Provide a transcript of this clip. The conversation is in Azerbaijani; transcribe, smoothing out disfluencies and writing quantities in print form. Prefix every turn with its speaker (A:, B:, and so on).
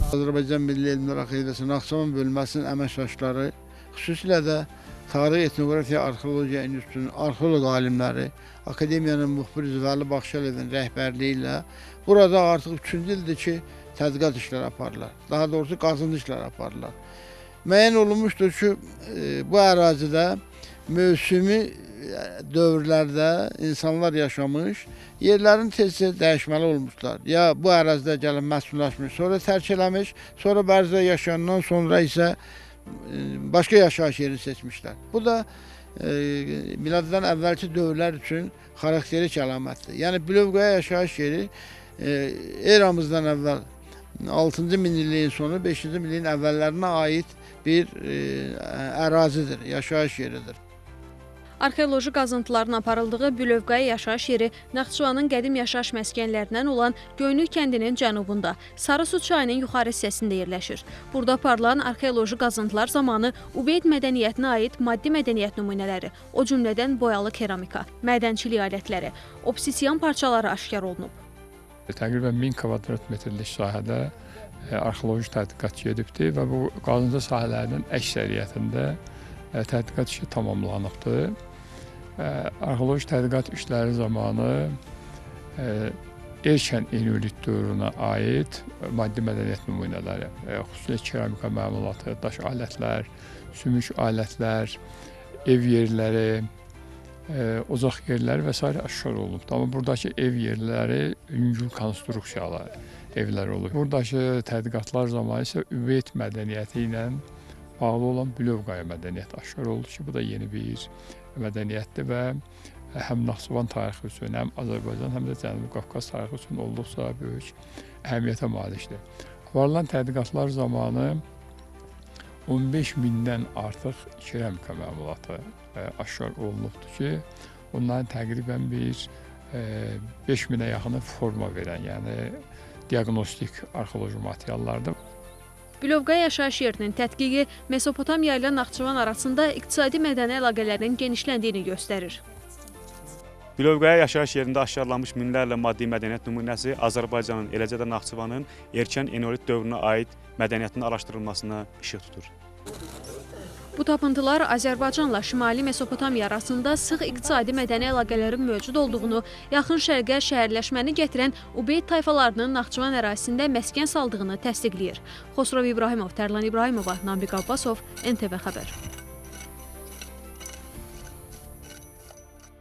A: Azərbaycan Milli Elmlər Akademiyası Naxçıvan bölməsinin əməkdaşları, xüsusilə də Tarix, Etnografiya, Arxeologiya İnstitutunun arxeoloq alimləri, Akademiyanın müxbir üzvü Vəli Baxşəliyevin rəhbərliyi ilə burada artıq 3-cü ildir ki, tədqiqat işləri aparırlar. Daha doğrusu qazıntı işləri aparırlar. Müəyyən olunmuşdur ki, bu ərazidə mövsümi dövrlərdə insanlar yaşamış, yerlərin tez-tez dəyişməli olmuşlar. Ya bu ərazidə gəlib məskunlaşmış, sonra tərk eləmiş, sonra bərzdə yaşayandan sonra isə başqa yaşayış yeri seçmişlər. Bu da miladdan əvvəlki dövrlər üçün xarakterik əlamətdir. Yəni Bilovqaya yaşayış yeri eramızdan əvvəl 6-cı minilliyin sonu, 5-ci minilliyin əvvəllərinə aid bir ərazidir, yaşayış yeridir.
B: Arxeoloji qazıntıların aparıldığı Bilovqaya yaşayış yeri Naxçıvanın qədim yaşayış məskənlərindən olan Göynük kəndinin cənubunda, Sarısu çayının yuxarı hissəsində yerləşir. Burada aparılan arxeoloji qazıntılar zamanı Ubeyd mədəniyyətinə aid maddi mədəniyyət nümunələri, o cümlədən boyalı keramika, mədənçilik alətləri, obsidian parçaları aşkar olunub.
C: Təqribən 1000 kvadrat metrlik sahədə arxeoloji tədqiqat gedibdir və bu qazıntı sahələrinin əksəriyyətində tədqiqat işi tamamlanıbdır. Arxeoloji tədqiqat işləri zamanı erkən eneolit dövrünə aid maddi mədəniyyət nümunələri, xüsusilə keramika məmulatı, daş alətlər, sümük alətlər, ev yerləri, ocaq yerləri və s. aşkar olunub. Amma buradakı ev yerləri yüngül konstruksiyalı evlər olub. Buradakı tədqiqatlar zamanı isə Ubeyd mədəniyyəti ilə bağlı olan Bilovqaya mədəniyyəti aşkar oldu ki, bu da yeni bir mədəniyyətdir və həm Naxçıvan tarixi üçün, həm Azərbaycan, həm də Cənubi Qafqaz tarixi üçün olduqca böyük əhəmiyyətə malikdir. Aparılan tədqiqatlar zamanı 15 mindən artıq keramika məmulatı aşkar olunubdur ki, onların təqribən bir 5000-ə yaxını forma verən, yəni diaqnostik arxeoloji materiallardır.
B: Bilovqaya yaşayış yerinin tədqiqi Mesopotamiya ilə Naxçıvan arasında iqtisadi mədəni əlaqələrin genişləndiyini göstərir.
D: Bilovqaya yaşayış yerində aşkarlanmış minlərlə maddi mədəniyyət nümunəsi Azərbaycanın, eləcə də Naxçıvanın erkən eneolit dövrünə aid mədəniyyətin araşdırılmasına işıq tutur.
B: Bu tapıntılar Azərbaycanla Şimali Mesopotamiya arasında sıx iqtisadi mədəni əlaqələrin mövcud olduğunu, yaxın şərqə şəhərləşməni gətirən Ubeyd tayfalarının Naxçıvan ərazisində məskən saldığını təsdiqləyir. Xosrov İbrahimov, Tərlan İbrahimova, Namiq Abbasov, NTV Xəbər.